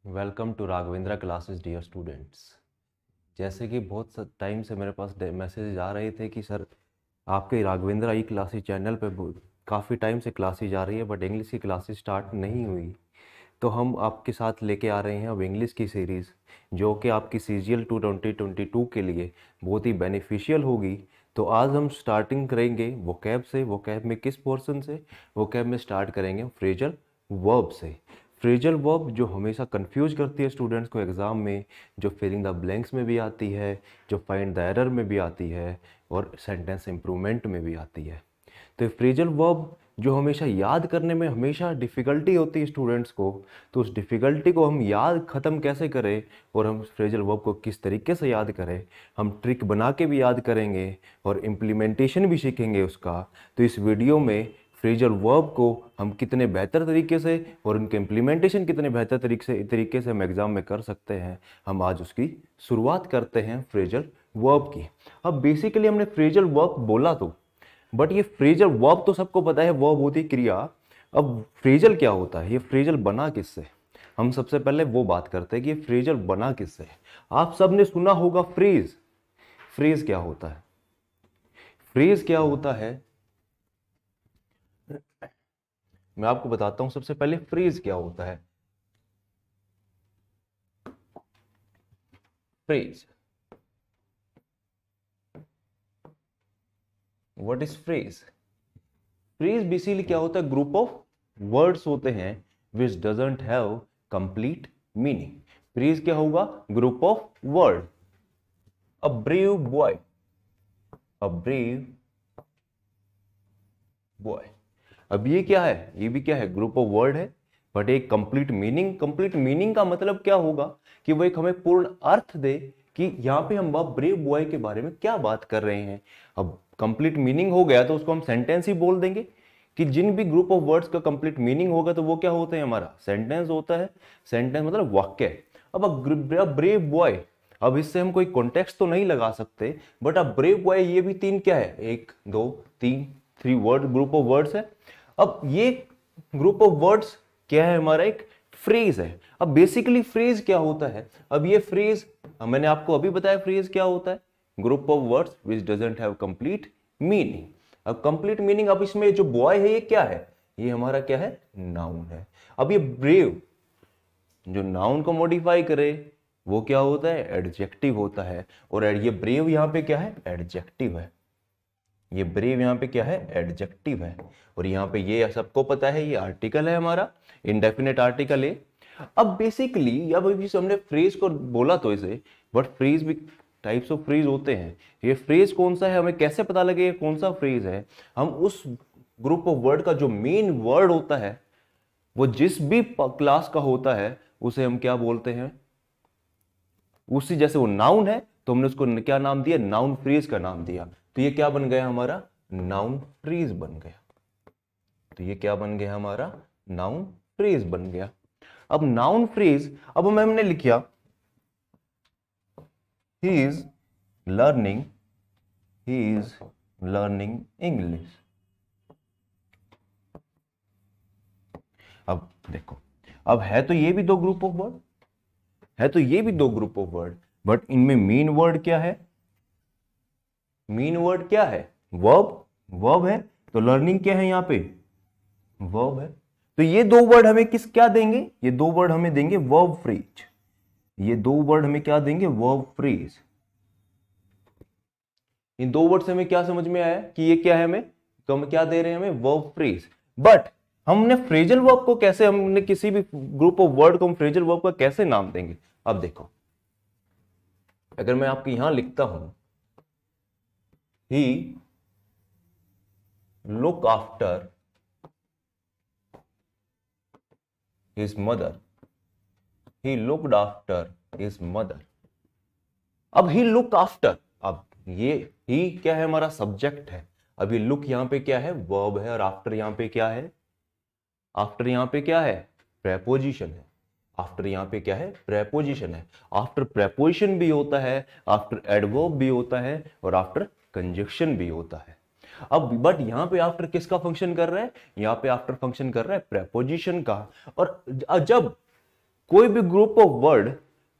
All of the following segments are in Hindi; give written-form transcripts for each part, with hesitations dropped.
Welcome to Raghavendra classes dear students. जैसे कि बहुत टाइम से मेरे पास मैसेज आ रहे थे कि सर आपके राघवेंद्रा ई क्लासेस चैनल पे काफ़ी टाइम से क्लासेस आ रही है बट इंग्लिश की क्लासेस स्टार्ट नहीं हुई। तो हम आपके साथ लेके आ रहे हैं अब इंग्लिश की सीरीज़ जो कि आपकी CGL 2022 के लिए बहुत ही बेनिफिशियल होगी। तो आज हम स्टार्टिंग करेंगे वोकैब से। वोकैब में किस पोर्शन से? वोकैब में स्टार्ट करेंगे फ्रेजल वर्ब से। फ्रेजल वर्ब जो हमेशा कंफ्यूज करती है स्टूडेंट्स को एग्ज़ाम में, जो फिलिंग द ब्लैंक्स में भी आती है, जो फाइंड द एरर में भी आती है और सेंटेंस इम्प्रूवमेंट में भी आती है। तो फ्रेजल वर्ब जो हमेशा याद करने में हमेशा डिफ़िकल्टी होती है स्टूडेंट्स को, तो उस डिफ़िकल्टी को हम याद ख़त्म कैसे करें और हम फ्रेजल वर्ब को किस तरीके से याद करें, हम ट्रिक बना के भी याद करेंगे और इम्प्लीमेंटेशन भी सीखेंगे उसका। तो इस वीडियो में फ्रेजल वर्ब को हम कितने बेहतर तरीके से और उनके इम्प्लीमेंटेशन कितने बेहतर तरीके से हम एग्ज़ाम में कर सकते हैं, हम आज उसकी शुरुआत करते हैं फ्रेजल वर्ब की। अब बेसिकली हमने फ्रेजल वर्ब बोला तो, बट ये फ्रेजल वर्ब तो सबको पता है, वर्ब होती है क्रिया। अब फ्रेजल क्या होता है, ये फ्रेजल बना किससे? हम सबसे पहले वो बात करते हैं कि ये फ्रेजल बना किससे। आप सबने सुना होगा फ्रेज। फ्रेज क्या होता है? फ्रेज क्या होता है मैं आपको बताता हूं। सबसे पहले फ्रेज क्या होता है। Phrase, what is phrase? Phrase basically क्या होता है? ग्रुप ऑफ वर्ड्स होते हैं विच doesn't have complete meaning. Phrase क्या होगा? Group of word. A brave boy, a brave boy. अब ये क्या है? ये भी क्या है? ग्रुप ऑफ वर्ड है बट एक कंप्लीट मीनिंग। कंप्लीट मीनिंग का मतलब क्या होगा कि वो एक हमें पूर्ण अर्थ दे कि यहाँ पे हम ब्रेव बॉय के बारे में क्या बात कर रहे हैं। अब कंप्लीट मीनिंग हो गया तो उसको हम सेंटेंस ही बोल देंगे कि जिन भी ग्रुप ऑफ वर्ड्स का कंप्लीट मीनिंग होगा तो वो क्या होता है? हमारा सेंटेंस होता है। सेंटेंस मतलब वाक्य। अब अ ब्रेव बॉय, अब इससे हम कोई कॉन्टेक्स्ट तो नहीं लगा सकते बट अब ब्रेव बॉय ये भी तीन क्या है? एक दो तीन, three word group of words है। अब ये ग्रुप ऑफ वर्ड्स क्या है? हमारा एक फ्रेज है। अब बेसिकली फ्रेज क्या होता है? अब ये फ्रेज मैंने आपको अभी बताया फ्रेज क्या होता है? Group of words which doesn't have complete meaning. अब कंप्लीट मीनिंग, अब इसमें जो बॉय है ये क्या है? ये हमारा क्या है? नाउन है। अब ये ब्रेव जो नाउन को मॉडिफाई करे वो क्या होता है? एडजेक्टिव होता है। और ये ब्रेव यहां पे क्या है? एडजेक्टिव है। ये ब्रेव यहाँ पे क्या है? एडजेक्टिव है। और यहाँ पे ये सबको पता है ये आर्टिकल है हमारा, इंडेफिनेट आर्टिकल है। अब बेसिकली अब अभी हमने फ्रेज को बोला तो इसे, बट फ्रेज भी टाइप्स ऑफ फ्रेज होते हैं। ये फ्रेज कौन सा है, हमें कैसे पता लगे कौन सा फ्रेज है? हम उस ग्रुप ऑफ वर्ड का जो मेन वर्ड होता है वो जिस भी क्लास का होता है उसे हम क्या बोलते हैं? उसी जैसे वो नाउन है तो हमने उसको क्या नाम दिया? नाउन फ्रेज का नाम दिया। तो ये क्या बन गया हमारा? नाउन फ्रेज बन गया। तो ये क्या बन गया हमारा? नाउन फ्रेज बन गया। अब नाउन फ्रेज, अब हमने लिखा he is learning, he is learning English. अब देखो, अब है तो ये भी दो ग्रुप ऑफ वर्ड, है तो ये भी दो ग्रुप ऑफ वर्ड, बट इनमें मेन वर्ड क्या है? मेन वर्ड क्या है? वर्ब। वर्ब है तो लर्निंग क्या है? यहाँ पे वर्ब है। तो ये दो वर्ड हमें किस क्या देंगे? ये दो वर्ड हमें देंगे वर्ब फ्रेज। ये दो वर्ड हमें क्या देंगे? Verb phrase. इन दो वर्ड से हमें क्या समझ में आया कि ये क्या है? हमें तो हम क्या दे रहे हैं? हमें वर्ब फ्रेज। बट हमने फ्रेजल वर्ब को कैसे, हमने किसी भी ग्रुप ऑफ वर्ड को हम फ्रेजल वर्ब का कैसे नाम देंगे? अब देखो, अगर मैं आपको यहां लिखता हूं he look after his mother, he looked after his mother। अब ही लुक आफ्टर, अब ये ही क्या है? हमारा सब्जेक्ट है। अब ये लुक यहां पे क्या है? वर्ब है। और आफ्टर यहां पे क्या है? आफ्टर यहां पे क्या है? प्रेपोजिशन है। आफ्टर यहां पे क्या है? प्रेपोजिशन है। आफ्टर प्रेपोजिशन भी होता है, आफ्टर एडवर्ब भी होता है और आफ्टर कंजक्शन भी होता है। अब बट यहां पे आफ्टर किसका फंक्शन कर रहा है? यहां पे आफ्टर फंक्शन कर रहा है प्रेपोजिशन का। और जब कोई भी ग्रुप ऑफ वर्ड,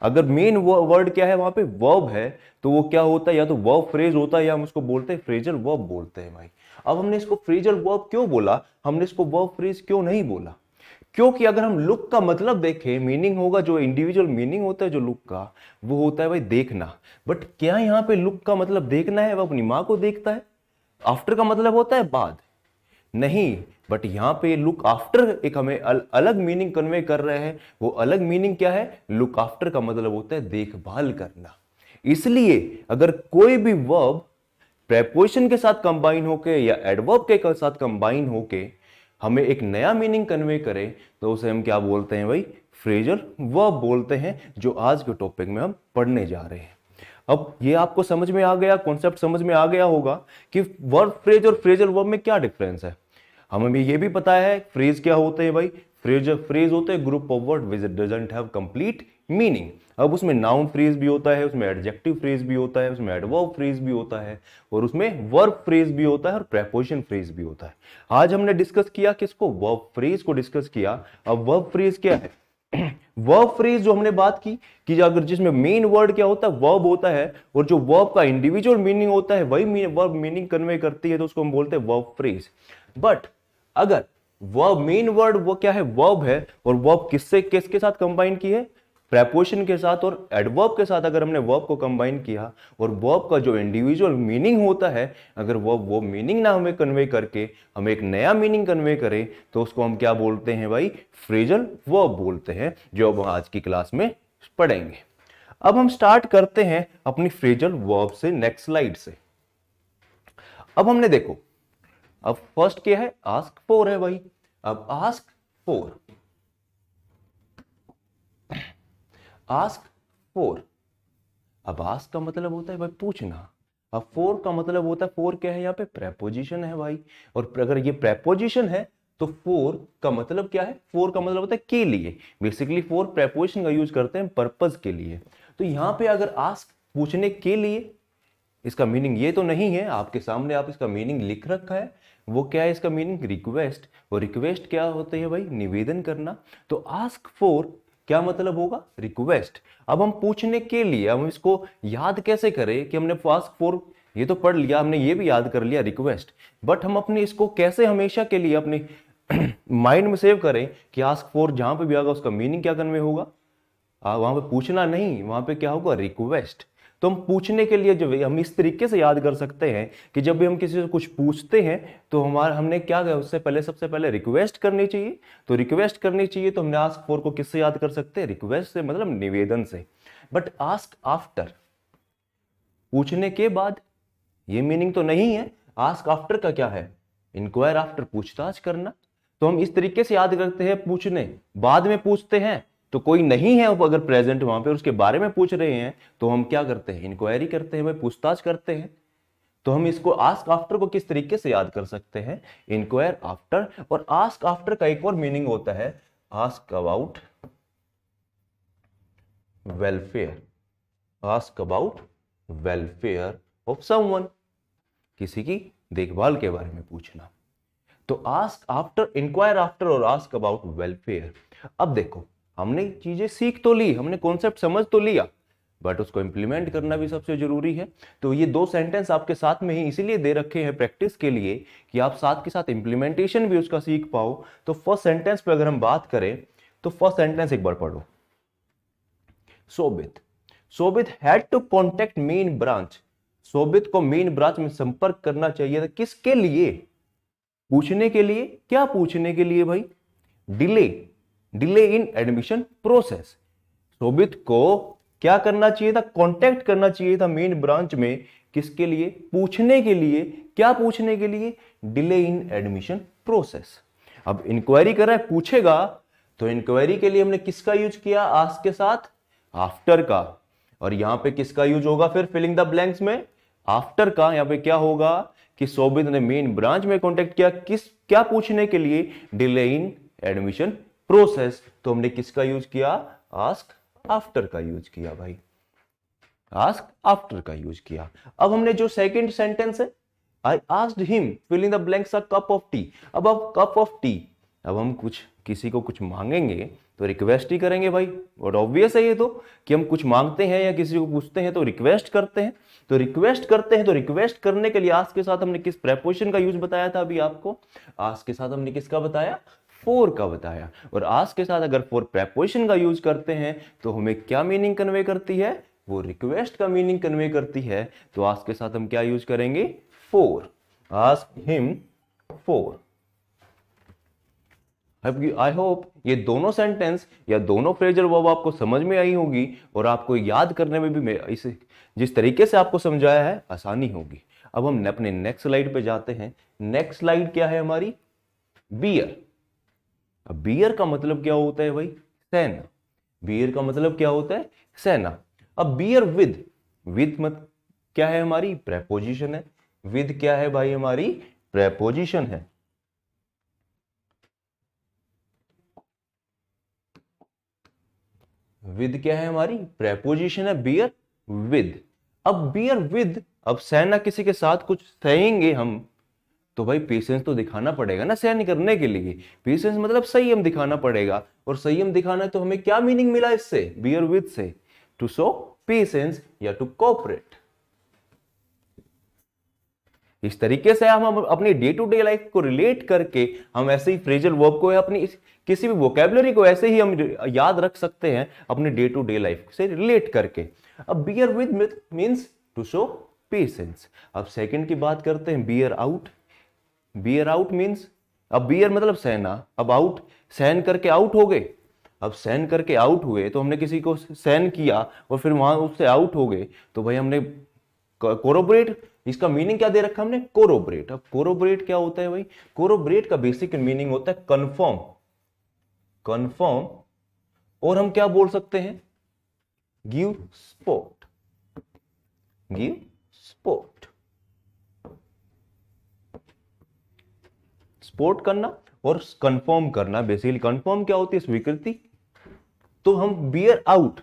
अगर मेन वर्ड क्या है वहां पे वर्ब है, तो वो क्या होता है, या तो वर्ब फ्रेज होता है या हम उसको बोलते हैं फ्रेजल वर्ब बोलते हैं भाई। अब हमने इसको फ्रेजल वर्ब क्यों बोला, हमने इसको वर्ब फ्रेज क्यों नहीं बोला? क्योंकि अगर हम लुक का मतलब देखें, मीनिंग होगा, जो इंडिविजुअल मीनिंग होता है जो लुक का, वो होता है भाई देखना। बट क्या यहाँ पे लुक का मतलब देखना है, वो अपनी माँ को देखता है? आफ्टर का मतलब होता है बाद, नहीं। बट यहां पे लुक आफ्टर एक हमें अलग मीनिंग कन्वे कर रहे हैं। वो अलग मीनिंग क्या है? लुक आफ्टर का मतलब होता है देखभाल करना। इसलिए अगर कोई भी वर्ब प्रेपोजिशन के साथ कंबाइन होके या एडवर्ब के साथ कंबाइन होके हमें एक नया मीनिंग कन्वे करे, तो उसे हम क्या बोलते हैं भाई? फ्रेजल वर्ब बोलते हैं, जो आज के टॉपिक में हम पढ़ने जा रहे हैं। अब ये आपको समझ में आ गया, कॉन्सेप्ट समझ में आ गया होगा कि वर्ब फ्रेज और फ्रेजल वर्ब में क्या डिफरेंस है। हमें ये भी पता है फ्रेज क्या होते हैं भाई? फ्रेज होते हैं group of word which doesn't have complete meaning. अब उसमें नाउन फ्रेज भी होता है, उसमें एडजेक्टिव फ्रेज भी होता है, उसमें एडवर्ब फ्रेज भी होता है, और उसमें वर्ब फ्रेज भी होता है, और प्रेपोजिशन फ्रेज भी होता है। आज हमने डिस्कस किया किसको? वर्ब फ्रेज को डिस्कस किया। अब वर्ब फ्रेज क्या है? वर्ब फ्रेज जो हमने बात की कि अगर जिसमें मेन वर्ड क्या होता है? वर्ब होता है, और जो वर्ब का इंडिविजुअल मीनिंग होता है वही वर्ब मीनिंग कन्वे करती है, तो उसको हम बोलते हैं वर्ब फ्रेज। बट अगर वर्ब मेन वर्ड वो क्या है? वर्ब है, और वर्ब किसके साथ कंबाइन की है? प्रेपोजिशन के साथ और एडवर्ब के साथ अगर हमने वर्ब को कंबाइन किया, और वर्ब का जो इंडिविजुअल मीनिंग होता है, अगर वो मीनिंग ना हमें कन्वे करके हमें एक नया मीनिंग कन्वे करे, तो उसको हम क्या बोलते हैं भाई? फ्रेजल वर्ब बोलते हैं, जो अब आज की क्लास में पढ़ेंगे। अब हम स्टार्ट करते हैं अपनी फ्रेजल वर्ब से, नेक्स्ट स्लाइड से। अब हमने देखो, अब फर्स्ट क्या है? आस्क फॉर है भाई। अब आस्क फॉर, आस्क फॉर, अब आस्क का मतलब होता है भाई पूछना। अब फॉर का मतलब होता है, फॉर क्या है यहाँ पे? प्रेपोजिशन है भाई। और अगर ये प्रेपोजिशन है तो फॉर का मतलब क्या है? फॉर का मतलब होता है के लिए। बेसिकली फॉर प्रेपोजिशन का यूज करते हैं पर्पज के लिए। तो यहाँ पे अगर आस्क पूछने के लिए, इसका मीनिंग ये तो नहीं है, आपके सामने आप इसका मीनिंग लिख रखा है। वो क्या है इसका मीनिंग? रिक्वेस्ट। और रिक्वेस्ट क्या होती है भाई? निवेदन करना। तो आस्क फॉर क्या मतलब होगा? रिक्वेस्ट। अब हम पूछने के लिए, हम इसको याद कैसे करें कि हमने आस्क फॉर ये तो पढ़ लिया, हमने ये भी याद कर लिया रिक्वेस्ट, बट हम अपने इसको कैसे हमेशा के लिए अपने माइंड में सेव करें कि आस्क फॉर जहां पे भी आएगा उसका मीनिंग क्या कन्वे होगा? वहां पे पूछना नहीं, वहां पे क्या होगा? रिक्वेस्ट। तो हम पूछने के लिए जो हम इस तरीके से याद कर सकते हैं कि जब भी हम किसी से कुछ पूछते हैं तो हमने क्या किया? उससे पहले सबसे पहले रिक्वेस्ट करनी चाहिए। तो रिक्वेस्ट करनी चाहिए, तो हमने आस्क फॉर को किससे याद कर सकते हैं? रिक्वेस्ट से, मतलब निवेदन से। बट आस्क आफ्टर, पूछने के बाद, ये मीनिंग तो नहीं है। आस्क आफ्टर का क्या है? इंक्वायर आफ्टर, पूछताछ करना। तो हम इस तरीके से याद करते हैं, पूछने बाद में पूछते हैं तो कोई नहीं है अगर प्रेजेंट वहां पे, उसके बारे में पूछ रहे हैं, तो हम क्या करते हैं? इंक्वायरी करते हैं भाई, पूछताछ करते हैं। तो हम इसको आस्क आफ्टर को किस तरीके से याद कर सकते हैं? Enquire after. और आस्क आफ्टर का एक और मीनिंग होता है ask about welfare. Ask about welfare of someone, किसी की देखभाल के बारे में पूछना। तो आस्क आफ्टर, इंक्वायर आफ्टर और आस्क अबाउट वेलफेयर। अब देखो, हमने चीजें सीख तो ली, हमने कॉन्सेप्ट समझ तो लिया, बट उसको इंप्लीमेंट करना भी सबसे जरूरी है। तो ये दो सेंटेंस आपके साथ में ही इसीलिए दे रखे हैं प्रैक्टिस के लिए कि आप साथ के साथ इंप्लीमेंटेशन भी उसका सीख पाओ। तो फर्स्ट सेंटेंस पे अगर हम बात करें तो फर्स्ट सेंटेंस एक बार पढ़ो। Sobit had to contact main branch. Sobit को मेन ब्रांच में संपर्क करना चाहिए था। किसके लिए? पूछने के लिए। क्या पूछने के लिए भाई? Delay in admission process. Sobit को क्या करना चाहिए था? कांटेक्ट करना चाहिए था मेन ब्रांच में। किसके लिए? पूछने के लिए। क्या पूछने के लिए? Delay in admission process. अब इंक्वायरी कर रहा है, पूछेगा, तो इंक्वायरी के लिए हमने किसका यूज किया? आस्क के साथ आफ्टर का। और यहां पे किसका यूज होगा फिर फिलिंग द ब्लैंक्स में? आफ्टर का। यहां पे क्या होगा कि सोबित ने मेन ब्रांच में कांटेक्ट किया, क्या पूछने के लिए? Delay in admission process. तो हमने किसका यूज किया? आस्क आफ्टर का यूज किया भाई, आस्क आफ्टर का यूज किया। अब हमने जो सेकंड सेंटेंस है, I asked him fill in the blanks a cup of tea. अब कप ऑफ टी, अब हम किसी को कुछ मांगेंगे तो रिक्वेस्ट ही करेंगे भाई, और ऑब्वियस है ये तो कि हम कुछ मांगते हैं या किसी को पूछते हैं तो रिक्वेस्ट करते हैं। तो रिक्वेस्ट करते हैं, तो रिक्वेस्ट करने के लिए आस्क के साथ हमने किस प्रेपोजिशन का यूज बताया था अभी आपको? आस्क के साथ हमने किसका बताया? फॉर का बताया। और आस्क के साथ अगर फॉर प्रेपोजिशन का यूज करते हैं तो हमें क्या मीनिंग कन्वे करती है? वो रिक्वेस्ट का मीनिंग कन्वे करती है। तो आस्क के साथ हम क्या यूज करेंगे? For. Ask him for. I hope ये दोनों सेंटेंस या दोनों फ्रेजल वर्ब आपको समझ में आई होगी और आपको याद करने में भी इसे जिस तरीके से आपको समझाया है आसानी होगी। अब हम अपने नेक्स्ट स्लाइड पे जाते हैं। नेक्स्ट स्लाइड क्या है हमारी? बियर। अब बियर का मतलब क्या होता है भाई? सेना। बियर का मतलब क्या होता है? सेना। अब बियर विद मत क्या है हमारी? प्रेपोजिशन है। विद क्या है भाई? हमारी प्रेपोजिशन है। विद क्या है हमारी? प्रेपोजिशन है बियर विद। अब बियर विद, अब सेना किसी के साथ कुछ सहेंगे हम तो भाई पेशेंस तो दिखाना पड़ेगा ना सहन करने के लिए। पेशेंस मतलब संयम दिखाना पड़ेगा, और संयम दिखाना है तो हमें क्या मीनिंग मिला इससे? बियर विद से? टू शो पेशेंस या टू कोऑपरेट। इस तरीके से हम अपनी डे टू डे लाइफ को रिलेट करके हम ऐसे ही फ्रेजल वर्ब को अपनी किसी भी वोकैबुलरी को ऐसे ही हम याद रख सकते हैं अपने डे टू डे लाइफ से रिलेट करके। अब bear with means to show patience. अब सेकंड की बात करते हैं, bear out. Bear out means, अब बियर मतलब सहना, अब आउट सहन करके आउट हो गए। अब सहन करके आउट हुए तो हमने किसी को सहन किया और फिर वहां उससे आउट हो गए तो भाई हमने कोरोबरेट। इसका मीनिंग क्या दे रखा हमने? कोरोबरेट। अब कोरोबरेट क्या होता है भाई? कोरोबरेट का बेसिक मीनिंग होता है कंफर्म। कंफर्म, और हम क्या बोल सकते हैं? Give support. Give support. Support करना और कंफर्म करना। बेसिकली कंफर्म क्या होती है? स्वीकृति। तो हम बियर आउट,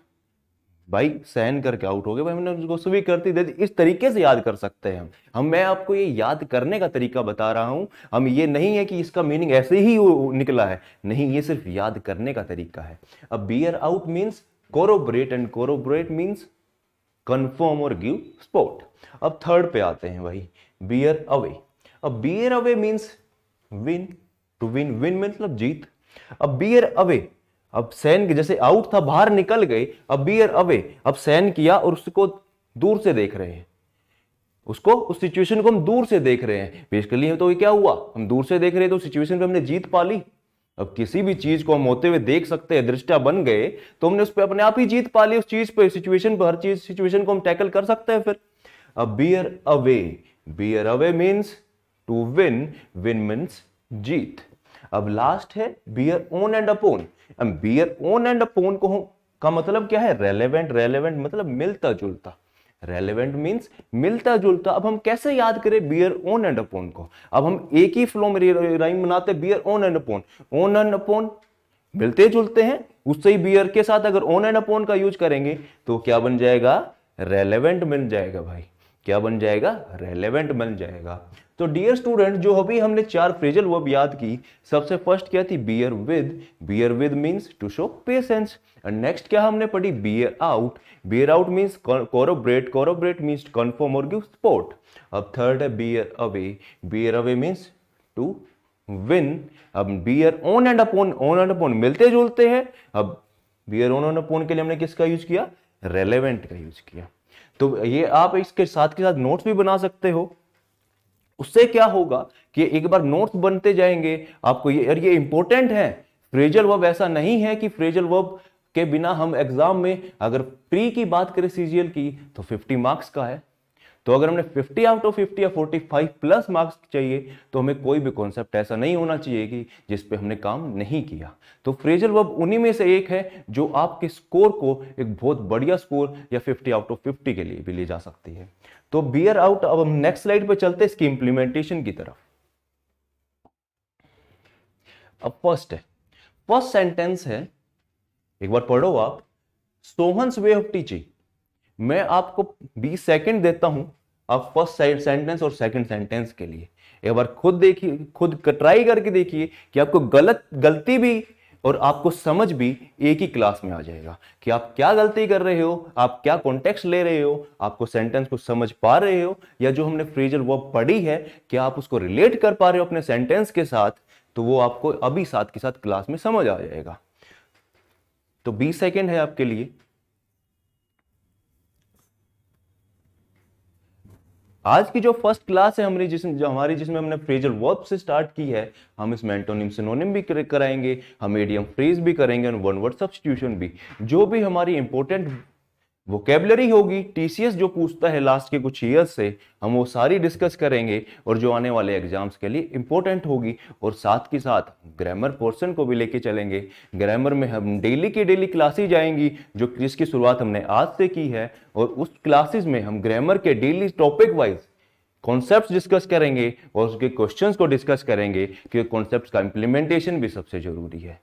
भाई सहन करके आउट हो गए, भाई हमने उसको स्वीकृति दे दी। इस तरीके से याद कर सकते हैं हम मैं आपको ये याद करने का तरीका बता रहा हूं। हम ये नहीं है कि इसका मीनिंग ऐसे ही निकला है, नहीं, ये सिर्फ याद करने का तरीका है। अब bear out means corroborate, and corroborate means confirm और गिव सपोर्ट। अब थर्ड पे आते हैं भाई, बियर अवे। अब bear away means win. To win, win मतलब जीत। अब बियर अवे, अब सहन, जैसे आउट था बाहर निकल गए, अब बियर अवे, अब सहन किया और उसको दूर से देख रहे हैं, उसको उस सिचुएशन को हम दूर से देख रहे हैं। बेसिकली तो ये क्या हुआ? हम दूर से देख रहे हैं तो सिचुएशन पे हमने जीत पा ली। अब किसी भी चीज को हम होते हुए देख सकते हैं, दृष्टा बन गए तो हमने उस पर अपने आप ही जीत पा ली। उस चीज पे, सिचुएशन पर, हर चीज सिचुएशन को हम टैकल कर सकते हैं फिर। अब bear away, bear away means to win, win means जीत। अब लास्ट है बियर ऑन एंड अपॉन। अब बियर ऑन एंड अपॉन को का मतलब क्या है? रेलेवेंट। रेलेवेंट मतलब मिलता जुलता। रेलेवेंट मींस मिलता जुलता। अब हम कैसे याद करें बियर ऑन एंड अपॉन को? अब हम एक ही फ्लो में राइम बनाते हैं, bear on and upon. On and upon मिलते जुलते हैं, उससे ही बियर के साथ अगर ऑन एंड अपॉन का यूज करेंगे तो क्या बन जाएगा? रेलेवेंट बन जाएगा भाई। क्या बन जाएगा? रेलेवेंट बन जाएगा। तो डियर स्टूडेंट, जो अभी हमने 4 फ्रेजल वर्ब याद की, सबसे फर्स्ट क्या थी? Bear with. Bear with means to show patience. And next क्या हमने पढ़ी? Bear out. Bear out means corroborate. Corroborate means confirm और गिव सपोर्ट। अब थर्ड है bear away. Bear away means to win. अब bear on and upon, on and upon मिलते जुलते हैं। अब बियर ऑन एंड अपॉन के लिए हमने किसका यूज किया? रेलेवेंट का यूज किया। तो ये आप इसके साथ के साथ नोट्स भी बना सकते हो। उससे क्या होगा कि एक बार नोट्स बनते जाएंगे आपको, ये इंपॉर्टेंट है। फ्रेजल वर्ब ऐसा नहीं है कि फ्रेजल वर्ब के बिना हम एग्जाम में, अगर प्री की बात करें सीजीएल की, तो 50 मार्क्स का है। तो अगर हमने 50 आउट ऑफ 50 या 45 प्लस मार्क्स चाहिए तो हमें कोई भी कॉन्सेप्ट ऐसा नहीं होना चाहिए कि जिस पे हमने काम नहीं किया। तो फ्रेजल वर्ब उन्हीं में से एक है जो आपके स्कोर को एक बहुत बढ़िया स्कोर या 50 आउट ऑफ 50 के लिए भी ले जा सकती है। तो बियर आउट। अब हम नेक्स्ट स्लाइड पे चलते हैं इसकी इंप्लीमेंटेशन की तरफ। अब फर्स्ट है, फर्स्ट सेंटेंस है, एक बार पढ़ो आप। Sohan's way of teaching. मैं आपको 20 सेकंड देता हूं, आप फर्स्ट सेंटेंस और सेकंड सेंटेंस के लिए एक बार खुद देखिए, खुद ट्राई करके देखिए कि आपको गलती भी और आपको समझ भी एक ही क्लास में आ जाएगा कि आप क्या गलती कर रहे हो, आप क्या कॉन्टेक्स्ट ले रहे हो, आपको सेंटेंस को समझ पा रहे हो, या जो हमने फ्रेजल वर्ब पढ़ी है क्या आप उसको रिलेट कर पा रहे हो अपने सेंटेंस के साथ, तो वो आपको अभी साथ के साथ क्लास में समझ आ जाएगा। तो 20 सेकेंड है आपके लिए। आज की जो फर्स्ट क्लास है हमारी जिसमें हमने फ्रेजल वर्ब से स्टार्ट की है, हम इसमें एंटोनिम सिनोनिम भी कराएंगे, हम इडियम फ्रेज भी करेंगे और वन वर्ड सब्स्टिट्यूशन भी। जो भी हमारी इंपॉर्टेंट वोकेबलरी होगी, टीसीएस जो पूछता है लास्ट के कुछ ईयर्स से, हम वो सारी डिस्कस करेंगे और जो आने वाले एग्जाम्स के लिए इंपॉर्टेंट होगी। और साथ के साथ ग्रामर पोर्शन को भी लेके चलेंगे। ग्रामर में हम डेली की डेली क्लासेज आएंगी जिसकी शुरुआत हमने आज से की है, और उस क्लासेस में हम ग्रामर के daily topic wise concepts discuss करेंगे और उसके क्वेश्चंस को डिस्कस करेंगे, क्योंकि कॉन्सेप्ट्स का इंप्लीमेंटेशन भी सबसे जरूरी है।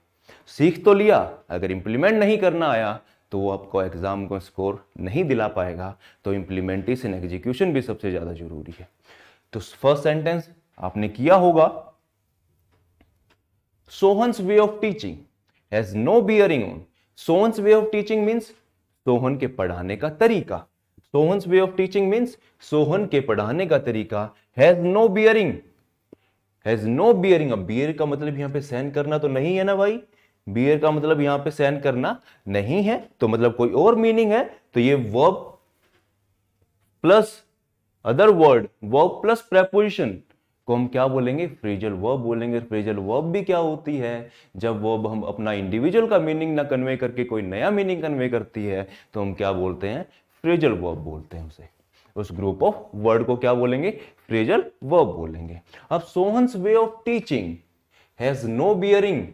सीख तो लिया, अगर इंप्लीमेंट नहीं करना आया तो वो आपको एग्जाम को स्कोर नहीं दिला पाएगा। तो इंप्लीमेंटेशन एग्जीक्यूशन भी सबसे ज्यादा जरूरी है। तो फर्स्ट सेंटेंस आपने किया होगा, Sohan's way of teaching has no bearing on. Sohan's way of teaching means Sohan के पढ़ाने का तरीका। Sohan's way of teaching means Sohan के पढ़ाने का तरीका has no bearing. Has no bearing. अब बियर का मतलब यहां पे सहन करना तो नहीं है ना भाई, बियर का मतलब यहां पे सहन करना नहीं है, तो मतलब कोई और मीनिंग है। तो ये verb plus other word, verb plus preposition को हम क्या बोलेंगे, फ्रेजल वर्ब बोलेंगे। फ्रेजल वर्ब भी क्या होती है, जब वर्ब हम अपना इंडिविजुअल का मीनिंग ना कन्वे करके कोई नया मीनिंग कन्वे करती है तो हम क्या बोलते हैं, फ्रेजल वर्ब बोलते हैं उसे। उस ग्रुप ऑफ वर्ड को क्या बोलेंगे, फ्रेजल वर्ब बोलेंगे। अब Sohan's way of teaching has no bearing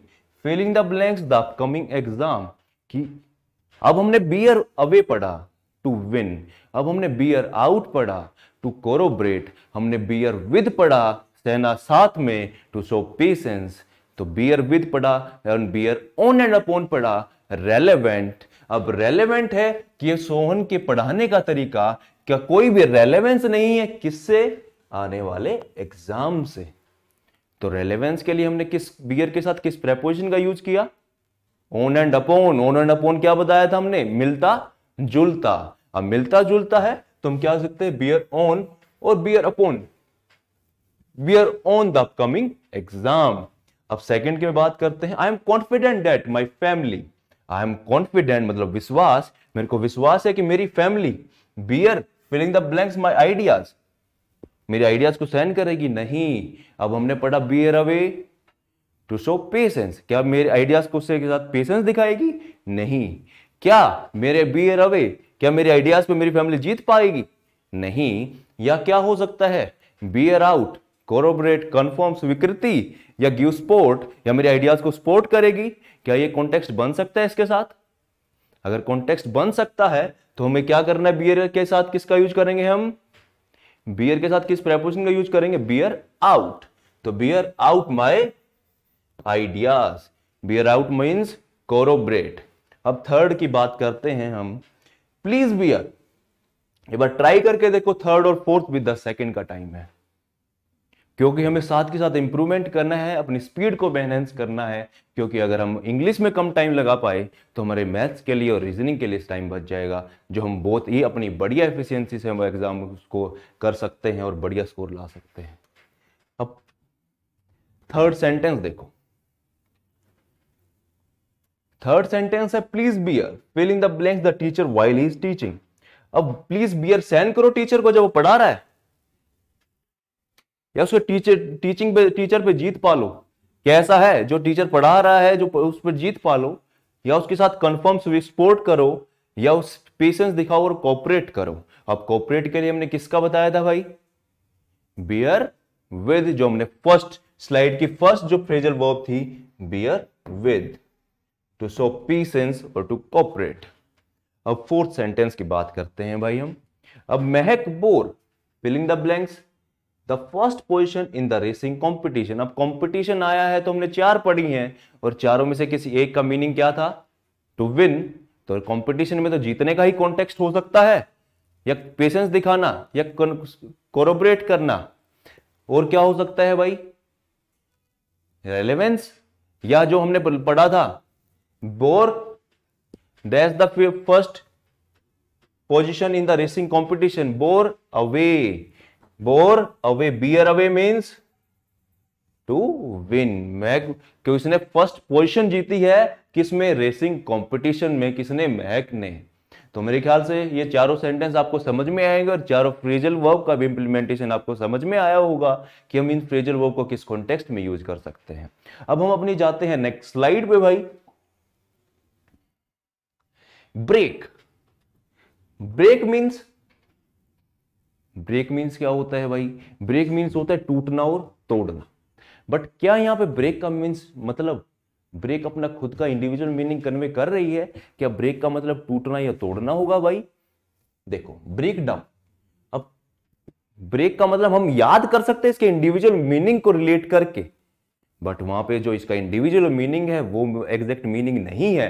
filling the blanks the upcoming exam. कि अब हमने बियर अवे पढ़ा टू विन, अब हमने बियर आउट पढ़ा टू कोरोबरेट, हमने बियर विद पढ़ा सहना साथ में टू शो पेशेंस। तो बियर विद पढ़ा और बियर ऑन एंड अपॉन पढ़ा रेलेवेंट। अब रेलेवेंट है कि ये सोहन के पढ़ाने का तरीका क्या कोई भी रेलेवेंस नहीं है किससे, आने वाले एग्जाम से। तो रेलेवेंस के लिए हमने किस बियर के साथ किस प्रेपोजिशन का यूज किया, on and upon. On and upon क्या बताया था हमने, मिलता जुलता। अब मिलता जुलता है तो हम क्या कर सकते हैं, बियर ऑन और bear upon, bear on the upcoming exam. अब सेकंड की बात करते हैं, I am confident that my family. I am confident मतलब विश्वास, मेरे को विश्वास है कि मेरी family, bear filling the blanks my ideas, मेरे आइडियाज को सहन करेगी नहीं। अब हमने पढ़ा bear away to show patience, क्या मेरे आइडियाज को उसके साथ पेशेंस दिखाएगी नहीं। क्या मेरे बियर अवे, क्या मेरे आइडियाज पे मेरी फैमिली जीत पाएगी नहीं। या क्या हो सकता है, बियर आउट कोरोबरेट कन्फर्म स्वीकृति या गिव सपोर्ट, या मेरे आइडियाज को सपोर्ट करेगी। क्या ये कॉन्टेक्स्ट बन सकता है इसके साथ, अगर कॉन्टेक्स्ट बन सकता है तो हमें क्या करना है, बियर के साथ किसका यूज करेंगे हम, बियर के साथ किस प्रेपोजिशन का यूज करेंगे, बियर आउट। तो beer out my ideas, beer out means corroborate. अब थर्ड की बात करते हैं हम, प्लीज बियर। एक बार ट्राई करके देखो, थर्ड और फोर्थ विद द सेकंड का टाइम है, क्योंकि हमें साथ के साथ इंप्रूवमेंट करना है, अपनी स्पीड को एनहांस करना है। क्योंकि अगर हम इंग्लिश में कम टाइम लगा पाए तो हमारे मैथ्स के लिए और रीजनिंग के लिए टाइम बच जाएगा, जो हम बहुत ही अपनी बढ़िया एफिशिएंसी से हम एग्जाम को कर सकते हैं और बढ़िया स्कोर ला सकते हैं। अब थर्ड सेंटेंस देखो, थर्ड सेंटेंस है please bear fill in the blanks the teacher while he is teaching. अब प्लीज बियर सहन करो टीचर को जब वो पढ़ा रहा है, या उसके टीचर पे जीत पालो। कैसा है, जो टीचर पढ़ा रहा है जो उस पर जीत पालो, या उसके साथ कंफर्म सपोर्ट करो, या उस पेशेंस दिखाओ और कोऑपरेट करो। अब कोऑपरेट के लिए हमने किसका बताया था भाई, बियर विद, जो हमने फर्स्ट स्लाइड की फर्स्ट जो फ्रेजल वर्ब थी, bear with to show patience और टू कोऑपरेट। अब फोर्थ सेंटेंस की बात करते हैं भाई हम। अब Mahak bore filling the blanks the first position in the racing competition. अब कॉम्पिटिशन आया है तो हमने चार पढ़ी हैं और चारों में से किसी एक का मीनिंग क्या था, टू विन। तो कॉम्पिटिशन में तो जीतने का ही कॉन्टेक्स्ट हो सकता है, या पेशेंस दिखाना, या कोरोबरेट करना, और क्या हो सकता है भाई, रेलेवेंस, या जो हमने पढ़ा था, bore dash the first position in the racing competition, bore away, bore away, bear away means to win. मैक क्यों, इसने फर्स्ट पोजीशन जीती है किसमें, रेसिंग कंपटीशन में, किसने, मैक ने। तो मेरे ख्याल से ये चारों सेंटेंस आपको समझ में आएंगे और चारों फ्रेजल वर्ब का भी इंप्लीमेंटेशन आपको समझ में आया होगा कि हम इन फ्रेजल वर्ब को किस कॉन्टेक्स्ट में यूज कर सकते हैं। अब हम अपनी जाते हैं नेक्स्ट स्लाइड पे भाई। Break, break means, break means क्या होता है भाई, ब्रेक मीन्स होता है टूटना और तोड़ना। बट क्या यहां पे ब्रेक का मीन्स मतलब ब्रेक अपना खुद का इंडिविजुअल मीनिंग कन्वे कर रही है, क्या ब्रेक का मतलब टूटना या तोड़ना होगा भाई। देखो ब्रेक डाउन, अब ब्रेक का मतलब हम याद कर सकते हैं इसके इंडिविजुअल मीनिंग को रिलेट करके, बट वहां पे जो इसका इंडिविजुअल मीनिंग है वो एग्जैक्ट मीनिंग नहीं है।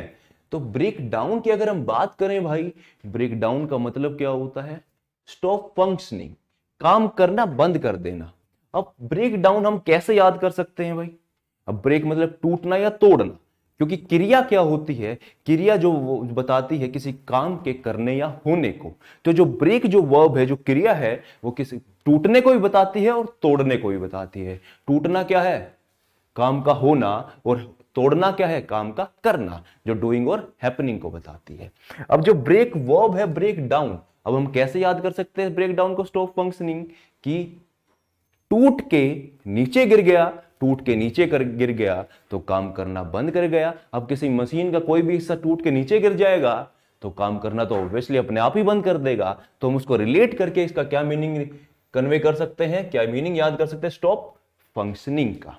तो ब्रेक डाउन की अगर हम बात करें भाई, ब्रेक डाउन का मतलब क्या होता है, स्टॉप फंक्शनिंग, काम करना बंद कर देना। अब ब्रेक डाउन हम कैसे याद कर सकते हैं भाई, अब ब्रेक मतलब टूटना या तोड़ना, क्योंकि क्रिया क्या होती है, क्रिया जो बताती है किसी काम के करने या होने को। तो जो ब्रेक जो वर्ब है, जो क्रिया है, वो किसी टूटने को भी बताती है और तोड़ने को भी बताती है। टूटना क्या है, काम का होना, और तोड़ना क्या है, काम का करना, जो डूइंग और हैपनिंग को बताती है। अब जो ब्रेक वर्ब है, ब्रेक डाउन, अब हम कैसे याद कर सकते हैं ब्रेक डाउन को, स्टॉप फंक्शनिंग, की टूट के नीचे गिर गया, टूट के नीचे गिर गया तो काम करना बंद कर गया। अब किसी मशीन का कोई भी हिस्सा टूट के नीचे गिर जाएगा तो काम करना तो ऑब्वियसली अपने आप ही बंद कर देगा। तो हम उसको रिलेट करके इसका क्या मीनिंग कन्वे कर सकते हैं, क्या मीनिंग याद कर सकते हैं, स्टॉप फंक्शनिंग का।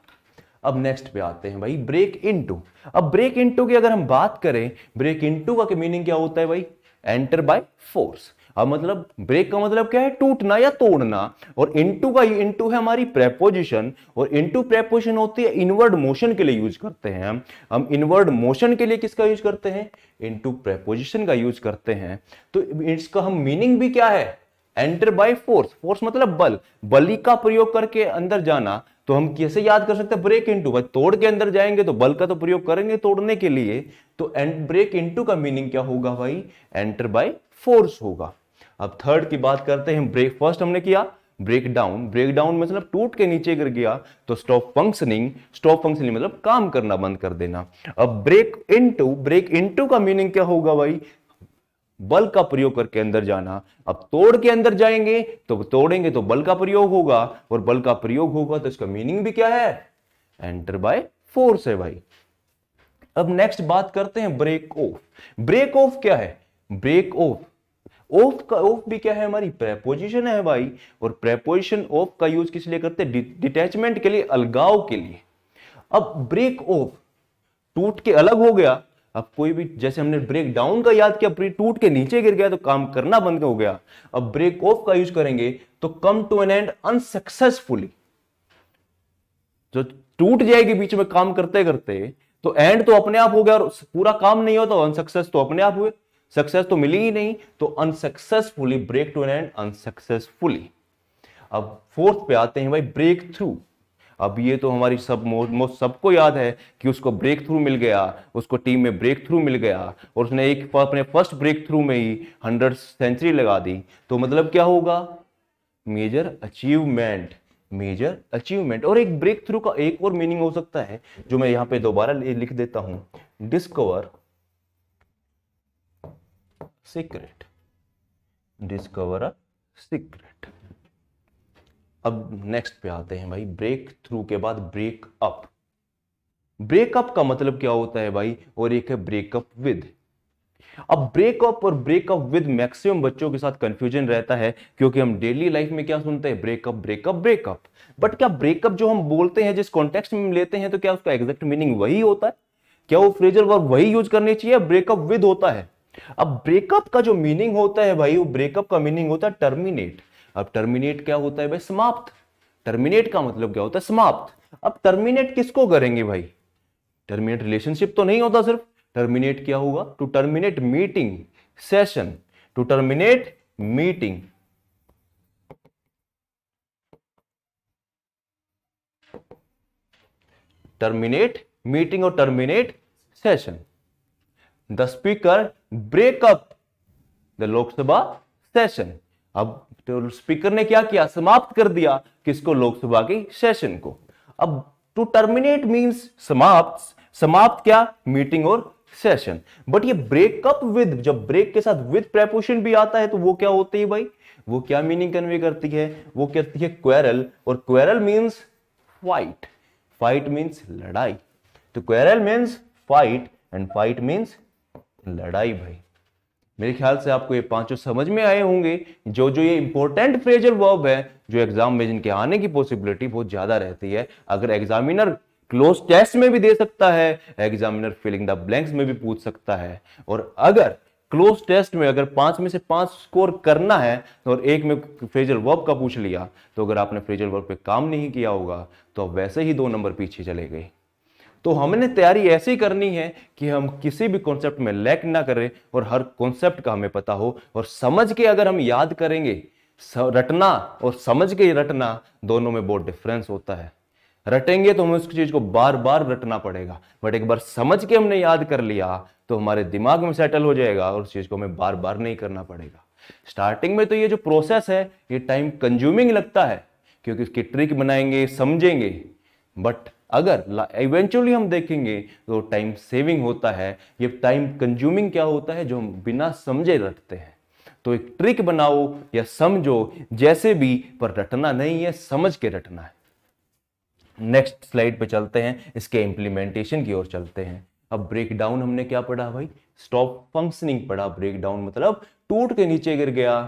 अब नेक्स्ट पे आते हैं भाई, ब्रेक इनटू। अब ब्रेक इनटू की अगर हम बात करें, ब्रेक इनटू का मीनिंग क्या होता है भाई, एंटर बाय फोर्स। अब मतलब ब्रेक का मतलब क्या है, टूटना या तोड़ना, और इनटू का, इनटू है हमारी प्रेपोजिशन, और इनटू प्रेपोजिशन होती है इनवर्ड मोशन के लिए यूज करते हैं हम इनवर्ड मोशन के लिए किसका यूज करते हैं, इनटू प्रेपोजिशन का यूज करते हैं। तो इसका हम मीनिंग भी क्या है, एंटर बाय फोर्स, फोर्स मतलब बल, बली का प्रयोग करके अंदर जाना। तो हम कैसे याद कर सकते हैं, ब्रेक इनटू, भाई तोड़ के अंदर जाएंगे तो बल का तो प्रयोग करेंगे तोड़ने के लिए। तो ब्रेक इनटू का मीनिंग क्या होगा भाई, एंटर बाय फोर्स होगा। अब थर्ड की बात करते हैं, ब्रेक फर्स्ट हमने किया ब्रेक डाउन, ब्रेक डाउन मतलब टूट के नीचे गिर गया। तो स्टॉप फंक्शनिंग, स्टॉप फंक्शनिंग मतलब काम करना बंद कर देना। अब ब्रेक इनटू का मीनिंग क्या होगा भाई, बल का प्रयोग करके अंदर जाना। अब तोड़ के अंदर जाएंगे तो तोड़ेंगे तो बल का प्रयोग होगा, और बल का प्रयोग होगा तो इसका मीनिंग भी क्या है, एंटर बाय फोर्स है भाई। अब नेक्स्ट बात करते हैं ब्रेक ऑफ। ब्रेक ऑफ क्या है, ब्रेक ऑफ, ऑफ का, ऑफ भी क्या है, हमारी प्रेपोजिशन है भाई। और प्रेपोजिशन ऑफ का यूज किस लिए करते हैं, डिटैचमेंट के लिए, अलगाव के लिए। अब ब्रेक ऑफ, टूट के अलग हो गया। अब कोई भी, जैसे हमने ब्रेक डाउन का याद किया, टूट के नीचे गिर गया तो काम करना बंद हो गया। अब ब्रेक ऑफ का यूज करेंगे तो come to an end unsuccessfully, जो टूट जाएगी बीच में काम करते करते, तो एंड तो अपने आप हो गया और पूरा काम नहीं हो तो अनसक्सेस तो अपने आप हुए, सक्सेस तो मिली ही नहीं। तो unsuccessfully, break to an end unsuccessfully. अब फोर्थ पे आते हैं भाई, ब्रेक थ्रू। अब ये तो हमारी सबको याद है कि उसको ब्रेक थ्रू मिल गया, उसको टीम में ब्रेक थ्रू मिल गया, और उसने एक अपने फर्स्ट ब्रेक थ्रू में ही 100 सेंचुरी लगा दी। तो मतलब क्या होगा, मेजर अचीवमेंट, मेजर अचीवमेंट। और एक ब्रेक थ्रू का एक और मीनिंग हो सकता है जो मैं यहां पे दोबारा लिख देता हूं, discover secret, discover a secret. अब नेक्स्ट पे आते हैं भाई, ब्रेक थ्रू के बाद ब्रेक अप। ब्रेकअप का मतलब क्या होता है भाई, और एक है ब्रेकअप विद। अब ब्रेकअप और ब्रेकअप विद मैक्सिमम बच्चों के साथ कंफ्यूजन रहता है, क्योंकि हम डेली लाइफ में क्या सुनते हैं, ब्रेकअप ब्रेकअप ब्रेकअप। बट क्या ब्रेकअप जो हम बोलते हैं, जिस कॉन्टेक्स्ट में हम लेते हैं, तो क्या उसका एग्जैक्ट मीनिंग वही होता है, क्या वो फ्रेजल वर्ब वही यूज करनी चाहिए, ब्रेकअप विद होता है। अब ब्रेकअप का जो मीनिंग होता है भाई, वो ब्रेकअप का मीनिंग होता है टर्मिनेट। अब टर्मिनेट क्या होता है भाई, समाप्त। टर्मिनेट का मतलब क्या होता है, समाप्त। अब टर्मिनेट किसको करेंगे भाई, टर्मिनेट रिलेशनशिप तो नहीं होता सिर्फ, टर्मिनेट क्या होगा, to terminate meeting session, to terminate meeting. Terminate meeting और terminate session. The speaker break up the Lok Sabha session. अब तो स्पीकर ने क्या किया, समाप्त कर दिया किसको, लोकसभा की सेशन को। अब टू टर्मिनेट मींस समाप्त, समाप्त क्या, मीटिंग और सेशन। बट ये ब्रेकअप विद, जब ब्रेक के साथ विद प्रेपोजिशन भी आता है तो वो क्या होती है भाई, वो क्या मीनिंग कन्वे करती है, वो कहती है क्वेरल, और quarrel means fight, fight means लड़ाई। तो quarrel means fight and fight means लड़ाई। भाई मेरे ख्याल से आपको ये पांचों समझ में आए होंगे, जो जो ये इंपॉर्टेंट फ्रेजल वर्ब है जो एग्जाम में जिनके आने की पॉसिबिलिटी बहुत ज्यादा रहती है। अगर एग्जामिनर क्लोज टेस्ट में भी दे सकता है, एग्जामिनर फिलिंग द ब्लैंक्स में भी पूछ सकता है, और अगर क्लोज टेस्ट में अगर 5 में से 5 स्कोर करना है और एक में फ्रेजल वर्ब का पूछ लिया, तो अगर आपने फ्रेजल वर्ब पे काम नहीं किया होगा तो आप वैसे ही 2 नंबर पीछे चले गए। तो हमने तैयारी ऐसी करनी है कि हम किसी भी कॉन्सेप्ट में लैक ना करें और हर कॉन्सेप्ट का हमें पता हो, और समझ के अगर हम याद करेंगे, रटना और समझ के रटना दोनों में बहुत डिफरेंस होता है। रटेंगे तो हमें उस चीज को बार बार रटना पड़ेगा, बट एक बार समझ के हमने याद कर लिया तो हमारे दिमाग में सेटल हो जाएगा और उस चीज को हमें बार बार नहीं करना पड़ेगा। स्टार्टिंग में तो ये जो प्रोसेस है ये टाइम कंज्यूमिंग लगता है, क्योंकि इसकी ट्रिक बनाएंगे, समझेंगे, बट अगर इवेंचुअली हम देखेंगे तो टाइम सेविंग होता है। ये टाइम कंज्यूमिंग क्या होता है, जो हम बिना समझे रटते हैं। तो एक ट्रिक बनाओ या समझो जैसे भी, पर रटना नहीं है, समझ के रटना है। नेक्स्ट स्लाइड पे चलते हैं, इसके इंप्लीमेंटेशन की ओर चलते हैं। अब ब्रेक डाउन हमने क्या पढ़ा भाई, स्टॉप फंक्शनिंग पढ़ा। ब्रेक डाउन मतलब टूट के नीचे गिर गया,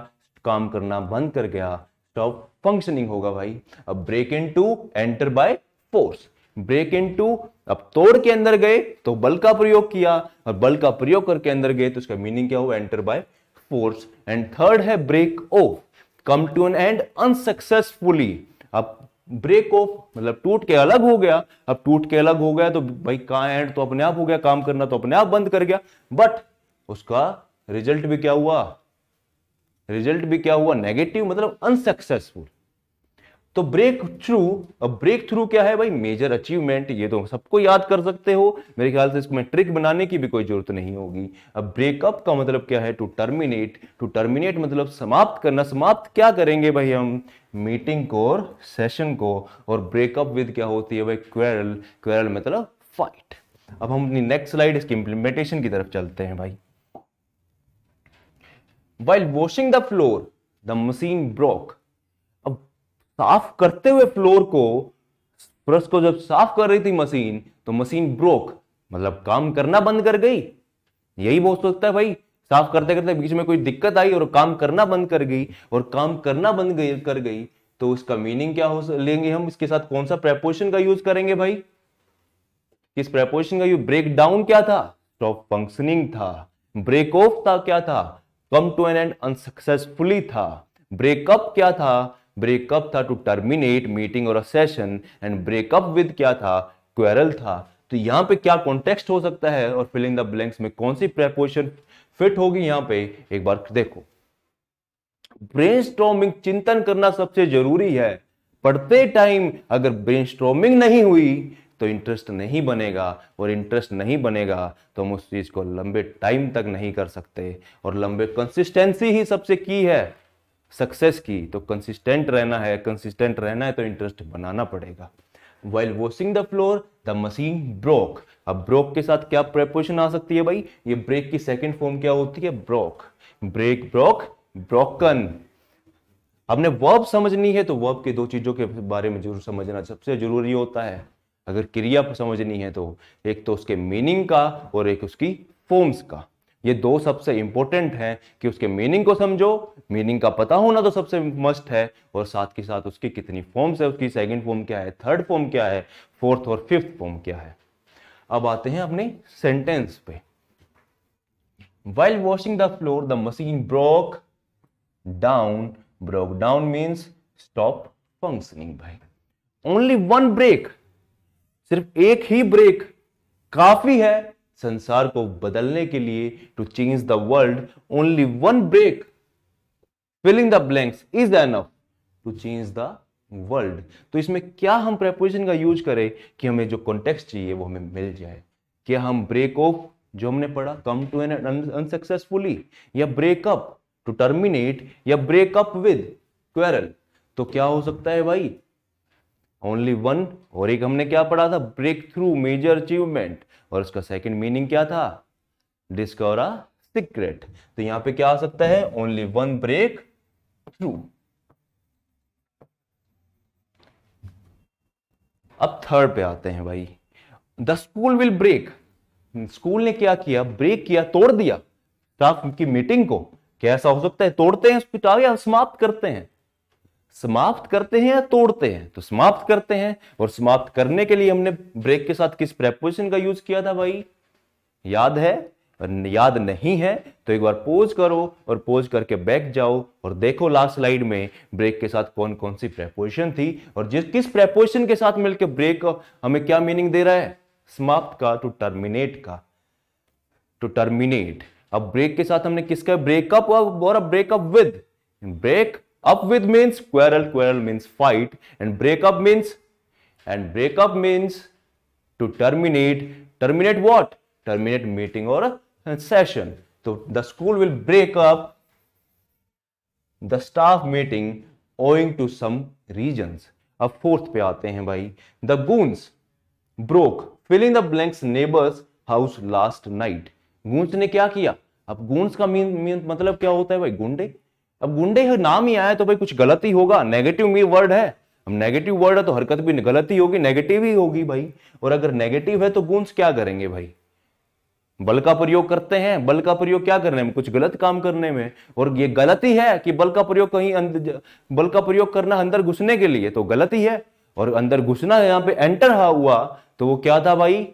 काम करना बंद कर गया, स्टॉप फंक्शनिंग होगा भाई। अब break into, enter by force. Break into, अब तोड़ के अंदर गए तो बल का प्रयोग किया, और बल का प्रयोग करके अंदर गए तो उसका मीनिंग क्या हुआ, enter by force. And third है break off, come to an end unsuccessfully. अब ब्रेक ऑफ मतलब टूट के अलग हो गया। अब टूट के अलग हो गया तो भाई कहां एंड तो अपने आप हो गया, काम करना तो अपने आप बंद कर गया, बट उसका रिजल्ट भी क्या हुआ, रिजल्ट भी क्या हुआ, नेगेटिव, मतलब अनसक्सेसफुल। तो ब्रेक थ्रू, अब ब्रेक थ्रू क्या है भाई, मेजर अचीवमेंट। ये तो सबको याद कर सकते हो, मेरे ख्याल से इसको मैं ट्रिक बनाने की भी कोई जरूरत नहीं होगी। अब ब्रेकअप का मतलब क्या है, टू टर्मिनेट। टू टर्मिनेट मतलब समाप्त करना। समाप्त क्या करेंगे भाई हम, मीटिंग को और सेशन को। और ब्रेकअप विद क्या होती है भाई, क्वेरल। क्वेरल मतलब फाइट। अब हम अपनी नेक्स्ट स्लाइड इसकी इंप्लीमेंटेशन की तरफ चलते हैं भाई। While washing the floor, the machine broke. अब साफ करते हुए फ्लोर को, फर्श को जब साफ कर रही थी मशीन, तो मशीन ब्रोक मतलब काम करना बंद कर गई। यही बोल सकता है भाई, साफ करते करते बीच में कोई दिक्कत आई और काम करना बंद कर गई, और काम करना बंद कर गई तो उसका मीनिंग क्या हो लेंगे हम, इसके साथ कौन सा प्रेपोजिशन का यूज करेंगे भाई, किस प्रेपोजिशन का यूज। ब्रेक डाउन क्या था, स्टॉप फंक्शनिंग था। ब्रेक ऑफ था क्या था, come to an end unsuccessfully था। ब्रेकअप क्या था, ब्रेकअप था टू टर्मिनेट मीटिंग और a session. And break up with क्या था, क्वेरल था। तो यहां पे क्या कॉन्टेक्स्ट हो सकता है, और फिलिंग द ब्लैंक्स में कौन सी प्रेपोजिशन फिट होगी यहां पे, एक बार देखो। ब्रेनस्टॉर्मिंग, चिंतन करना सबसे जरूरी है। पढ़ते टाइम अगर ब्रेनस्टॉर्मिंग नहीं हुई तो इंटरेस्ट नहीं बनेगा, और इंटरेस्ट नहीं बनेगा तो हम उस चीज को लंबे टाइम तक नहीं कर सकते। और लंबे, कंसिस्टेंसी ही सबसे की है सक्सेस की। तो कंसिस्टेंट रहना है, कंसिस्टेंट रहना है तो इंटरेस्ट बनाना पड़ेगा। While washing the floor, the machine broke. अब ब्रोक के साथ क्या प्रेपोजिशन आ सकती है भाई, ये ब्रेक की सेकंड फॉर्म क्या होती है, ब्रोक। Break, broke, broken. हमने वर्ब समझनी है तो वर्ब के 2 चीजों के बारे में जरूर समझना सबसे जरूरी होता है। अगर क्रिया समझनी है तो एक तो उसके मीनिंग का और एक उसकी फॉर्म्स का। ये 2 सबसे इंपॉर्टेंट हैं कि उसके मीनिंग को समझो, मीनिंग का पता होना तो सबसे मस्ट है, और साथ के साथ उसकी कितनी फॉर्म्स है, उसकी सेकंड फॉर्म क्या है, थर्ड फॉर्म क्या है, फोर्थ और फिफ्थ फॉर्म क्या है। अब आते हैं अपने सेंटेंस पे। While washing the floor, the machine broke down. Broke down means stop functioning भाई। Only one break, सिर्फ एक ही ब्रेक काफी है संसार को बदलने के लिए। To change the world, only one break, filling the blanks is enough to change the world. तो इसमें क्या हम प्रेपोजिशन का यूज करें कि हमें जो कॉन्टेक्स्ट चाहिए वो हमें मिल जाए। क्या हम ब्रेक ऑफ जो हमने पढ़ा, कम टू एन अनसक्सेसफुली, या ब्रेकअप टू टर्मिनेट, या ब्रेकअप विद क्वेरल। तो क्या हो सकता है भाई, ओनली वन। और एक हमने क्या पढ़ा था, ब्रेक थ्रू मेजर अचीवमेंट, और उसका सेकंड मीनिंग क्या था, डिस्कवर अ सीक्रेट। तो यहां पे क्या आ सकता है, ओनली वन ब्रेक थ्रू। अब थर्ड पे आते हैं भाई, the school will break. School ने क्या किया, ब्रेक किया, तोड़ दिया स्टाफ की मीटिंग को। कैसा हो सकता है, तोड़ते हैं स्टाफ या समाप्त करते हैं, समाप्त करते हैं या तोड़ते हैं। तो समाप्त करते हैं, और समाप्त करने के लिए हमने ब्रेक के साथ किस प्रेपोजिशन का यूज किया था भाई, याद है? याद नहीं है तो एक बार पॉज करो, और पॉज करके बैक जाओ और देखो लास्ट स्लाइड में ब्रेक के साथ कौन कौन सी प्रेपोजिशन थी, और जिस किस प्रेपोजिशन के साथ मिलकर ब्रेक हमें क्या मीनिंग दे रहा है, समाप्त का, टू टर्मिनेट का, टू टर्मिनेट। अब ब्रेक के साथ हमने किसका, ब्रेकअप और break up with. Break up with means quarrel, quarrel means fight, and break up means to terminate. Terminate what, terminate meeting और सेशन। तो the school will break up the staff meeting owing to some reasons. अब फोर्थ पे आते हैं भाई, the goons broke filling the blanks neighbour's house last night. Goons ने क्या किया, अब गूंस का मीन मतलब क्या होता है भाई, गुंडे। अब गुंडे नाम ही आया तो भाई कुछ गलत ही होगा, नेगेटिव वर्ड है। अब नेगेटिव वर्ड है तो हरकत भी गलत ही होगी, नेगेटिव ही होगी भाई। और अगर नेगेटिव है तो गूंस क्या करेंगे भाई, बल का प्रयोग करते हैं। बल का प्रयोग क्या करने में, कुछ गलत काम करने में। और ये गलती है कि बल का प्रयोग कहीं बल का प्रयोग करना अंदर घुसने के लिए, तो गलती है। और अंदर घुसना यहां पे एंटर हुआ तो वो क्या था भाई।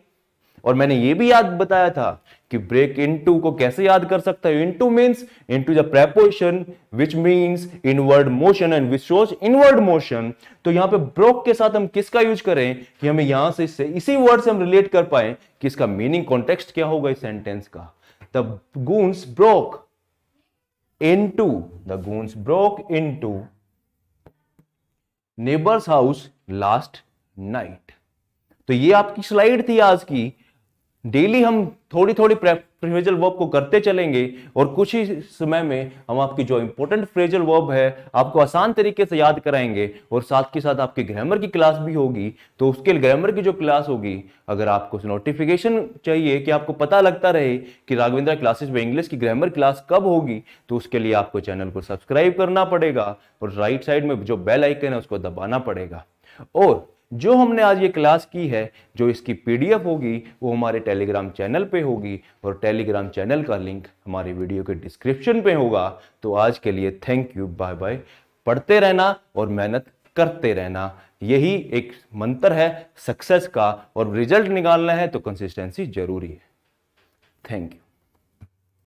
और मैंने ये भी याद बताया था कि ब्रेक इनटू को कैसे याद कर सकता है। Into means into the preposition which means inward motion and which shows inward motion. तो यहां पे ब्रोक के साथ हम किसका यूज करें कि हमें यहां से इसी वर्ड से हम रिलेट कर पाए कि इसका मीनिंग कॉन्टेक्स्ट क्या होगा इस सेंटेंस का। The goons broke into neighbours house last night. तो ये आपकी स्लाइड थी आज की। डेली हम थोड़ी थोड़ी फ्रेजल वर्ब को करते चलेंगे, और कुछ ही समय में हम आपकी जो इंपॉर्टेंट फ्रेजल वर्ब है आपको आसान तरीके से याद कराएंगे। और साथ के साथ आपकी ग्रामर की क्लास भी होगी। तो उसके लिए ग्रामर की जो क्लास होगी, अगर आपको नोटिफिकेशन चाहिए कि आपको पता लगता रहे कि राघवेंद्र क्लासेस में इंग्लिश की ग्रामर क्लास कब होगी, तो उसके लिए आपको चैनल को सब्सक्राइब करना पड़ेगा, और राइट साइड में जो बेल आइकन है उसको दबाना पड़ेगा। और जो हमने आज ये क्लास की है, जो इसकी पीडीएफ होगी वो हमारे टेलीग्राम चैनल पे होगी, और टेलीग्राम चैनल का लिंक हमारे वीडियो के डिस्क्रिप्शन पे होगा। तो आज के लिए थैंक यू, बाय बाय। पढ़ते रहना और मेहनत करते रहना, यही एक मंत्र है सक्सेस का। और रिजल्ट निकालना है तो कंसिस्टेंसी जरूरी है। Thank you.